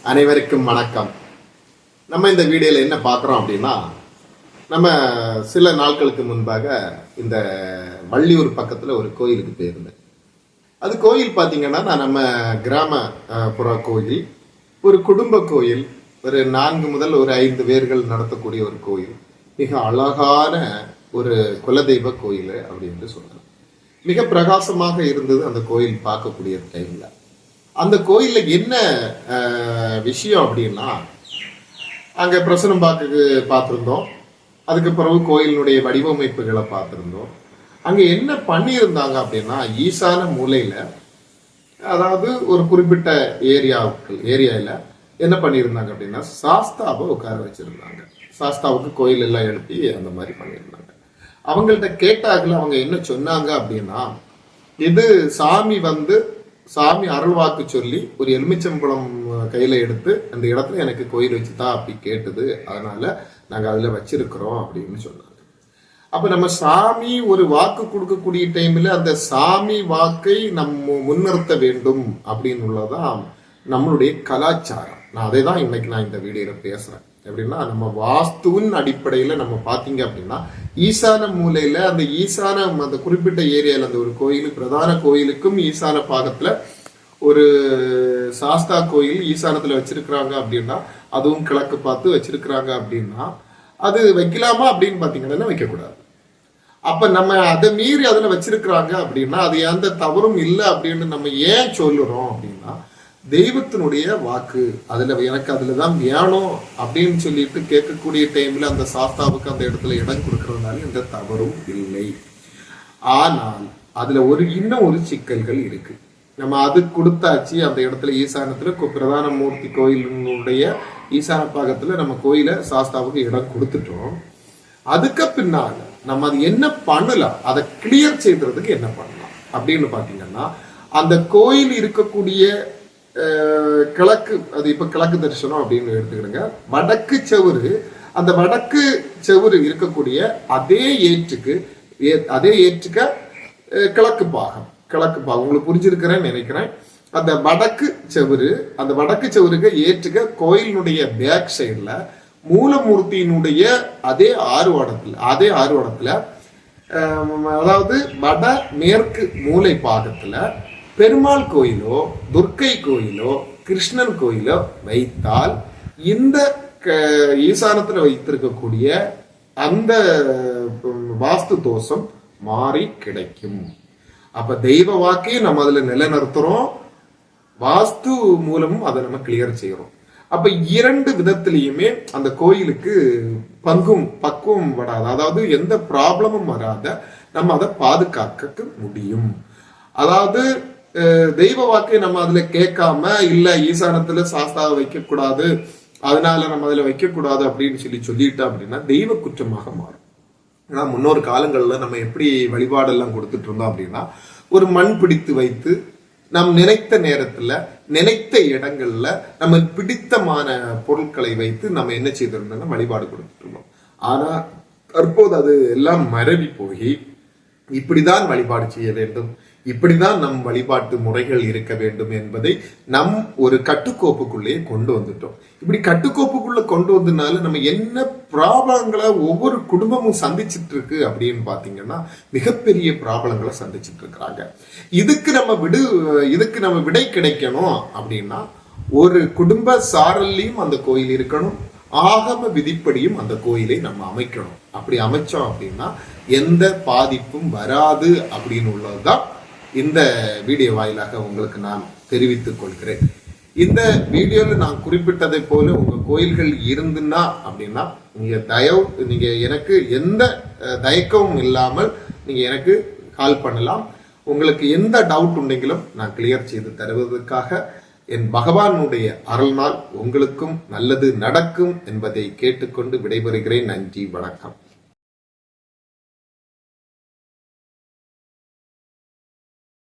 அனைவருக்கும் வணக்கம். நம்ம இந்த வீடியோல என்ன பார்க்குறோம் அப்படின்னா, நம்ம சில நாட்களுக்கு முன்பாக இந்த வள்ளியூர் பக்கத்தில் ஒரு கோயிலுக்கு போயிருந்தேன். அது கோயில் பார்த்தீங்கன்னா நம்ம கிராம புற கோயில், ஒரு குடும்ப கோயில், ஒரு 4 முதல் ஒரு 5 பேர்கள் நடத்தக்கூடிய ஒரு கோயில். மிக அழகான ஒரு குலதெய்வ கோயில் அப்படின்னு சொல்றேன். மிக பிரகாசமாக இருந்தது அந்த கோயில் பார்க்கக்கூடிய டைம்ல. அந்த கோயில்ல என்ன விஷயம் அப்படின்னா, அங்க பிரசனம் பார்த்துருந்தோம். அதுக்கு பிறகு கோயிலினுடைய வடிவமைப்புகளை பார்த்துருந்தோம். அங்க என்ன பண்ணியிருந்தாங்க அப்படின்னா, ஈசான மூலையில, அதாவது ஒரு குறிப்பிட்ட ஏரியாவில் என்ன பண்ணியிருந்தாங்க அப்படின்னா, சாஸ்தாவை உட்கார வச்சிருந்தாங்க. சாஸ்தாவுக்கு கோயில் எல்லாம் எழுப்பி அந்த மாதிரி பண்ணியிருந்தாங்க. அவங்கள்ட்ட கேட்டார்கள், அவங்க என்ன சொன்னாங்க அப்படின்னா, இது சாமி அருள்வாக்கு சொல்லி ஒரு எலுமிச்சம்பழம் கையில எடுத்து அந்த இடத்துல எனக்கு கோயில் வச்சுதா அப்படி கேட்டது, அதனால நாங்க அதுல வச்சிருக்கிறோம் அப்படின்னு சொன்னாங்க. அப்ப நம்ம சாமி ஒரு வாக்கு கொடுக்கக்கூடிய டைம்ல அந்த சாமி வாக்கை நம்ம முன்னிறுத்த வேண்டும் அப்படின்னு உள்ளதான் நம்மளுடைய கலாச்சாரம். நான் அதை தான் இன்னைக்கு நான் இந்த வீடியோல பேசுறேன். எப்படின்னா, நம்ம வாஸ்துவின் அடிப்படையில நம்ம பாத்தீங்க அப்படின்னா, ஈசான மூலையில அந்த குறிப்பிட்ட ஏரியால அந்த ஒரு கோயில், பிரதான கோயிலுக்கும் ஈசான பாகத்துல ஒரு சாஸ்தா கோயில் ஈசானத்துல வச்சிருக்கிறாங்க அப்படின்னா, அதுவும் கிழக்கு பார்த்து வச்சிருக்கிறாங்க அப்படின்னா, அது வைக்கலாமா அப்படின்னு பாத்தீங்கன்னா வைக்கக்கூடாது. அப்ப நம்ம அதை மீறி அதுல வச்சிருக்கிறாங்க அப்படின்னா, அது எந்த தவறும் இல்லை அப்படின்னு நம்ம ஏன் சொல்லுறோம் அப்படின்னா, தெய்வத்தினுடைய வாக்கு எனக்கு அதுலதான் வேணும் அப்படின்னு சொல்லிட்டு கேட்கக்கூடிய டைம்ல அந்த சாஸ்தாவுக்கு அந்த இடத்துல இடம் கொடுக்கறதுனால எந்த தவறும் இல்லை. ஆனால் அதுல இன்னும் ஒரு சிக்கல்கள் இருக்கு. நம்ம அது கொடுத்தாச்சு, அந்த இடத்துல ஈசானத்துல பிரதான மூர்த்தி கோயிலினுடைய ஈசான பாகத்துல நம்ம கோயில சாஸ்தாவுக்கு இடம் கொடுத்துட்டோம். அதுக்கு பின்னால நம்ம அது என்ன பண்ணலாம், அதை கிளியர் செய்யறதுக்கு என்ன பண்ணலாம் அப்படின்னு பாத்தீங்கன்னா, அந்த கோயில் இருக்கக்கூடிய கிழக்கு, அது இப்ப கிழக்கு தரிசனம் அப்படின்னு எடுத்துக்கிடுங்க. வடக்கு செவுரு, அந்த வடக்கு செவுரு இருக்கக்கூடிய அதே ஏற்றுக்க கிழக்கு பாகம் உங்களுக்கு புரிஞ்சிருக்கிறேன்னு நினைக்கிறேன். அந்த வடக்கு செவுருக்கு ஏற்றுக்க கோயிலினுடைய பேக் சைடுல மூலமூர்த்தியினுடைய அதே ஆறுவடத்துல அதாவது வட மேற்கு மூலை பாகத்துல பெருமாள் கோயிலோ, துர்க்கை கோயிலோ, கிருஷ்ணன் கோயிலோ வைத்தால் இந்த ஈசானத்துல வைத்திருக்கக்கூடிய அந்த வாஸ்து தோஷம் மாறி கிடைக்கும். அப்ப தெய்வ வாக்கையும் நம்ம அதுல நிலைநிறுத்துறோம், வாஸ்து மூலமும் அதை நம்ம கிளியர் செய்யறோம். அப்ப 2 விதத்திலையுமே அந்த கோயிலுக்கு பக்குவம் வராத, அதாவது எந்த ப்ராப்ளமும் வராத நம்ம அதை பாதுகாக்க முடியும். அதாவது தெய்வ வாக்கை நம்ம அதுல கேட்காம, இல்ல ஈசானத்துல சாஸ்தாவை வைக்க கூடாது, அதனால நம்ம அதுல வைக்க கூடாது அப்படின்னு சொல்லிட்டோம் அப்படின்னா தெய்வ குற்றமாக மாறும். ஆனா முன்னொரு காலங்கள்ல நம்ம எப்படி வழிபாடெல்லாம் கொடுத்துட்டு இருந்தோம் அப்படின்னா, ஒரு மண் பிடித்து வைத்து நம் நினைத்த நேரத்துல நினைத்த இடங்கள்ல நம்ம பிடித்தமான பொருட்களை வைத்து நம்ம என்ன செய்திருந்தோம்னா வழிபாடு கொடுத்துட்டு இருந்தோம். ஆனா தற்போது அது எல்லாம் மறவி போய் இப்படிதான் வழிபாடு செய்ய வேண்டும், இப்படிதான் நம் வழிபாட்டு முறைகள் இருக்க வேண்டும் என்பதை நம் ஒரு கட்டுக்கோப்புக்குள்ளேயே கொண்டு வந்துட்டோம். இப்படி கட்டுக்கோப்புக்குள்ள கொண்டு வந்ததுனால நம்ம என்ன ப்ராப்ளங்களை ஒவ்வொரு குடும்பமும் சந்திச்சுட்டு இருக்கு அப்படின்னு பாத்தீங்கன்னா, மிகப்பெரிய ப்ராப்ளங்களை சந்திச்சுட்டு இருக்கிறாங்க. இதுக்கு நம்ம விடை கிடைக்கணும் அப்படின்னா, ஒரு குடும்ப சாரல்லையும் அந்த கோயில் இருக்கணும், ஆகம விதிப்படியும் அந்த கோயிலை நம்ம அமைக்கணும். அப்படி அமைச்சோம் அப்படின்னா எந்த பாதிப்பும் வராது அப்படின்னு உள்ளதுதான் இந்த வீடியோ வாயிலாக உங்களுக்கு நான் தெரிவித்துக் கொள்கிறேன். இந்த வீடியோல நான் குறிப்பிட்டதை போல உங்க கோயில்கள் இருந்துன்னா அப்படின்னா நீங்க எனக்கு எந்த தயக்கமும் இல்லாமல் நீங்க எனக்கு கால் பண்ணலாம். உங்களுக்கு எந்த டவுட் உണ്ടെങ്കിലും நான் கிளியர் செய்து தருவதற்காக என் பகவானுடைய அருள்நாள் உங்களுக்கும் நல்லது நடக்கும் என்பதை கேட்டுக்கொண்டு விடைபெறுகிறேன். நன்றி, வணக்கம்.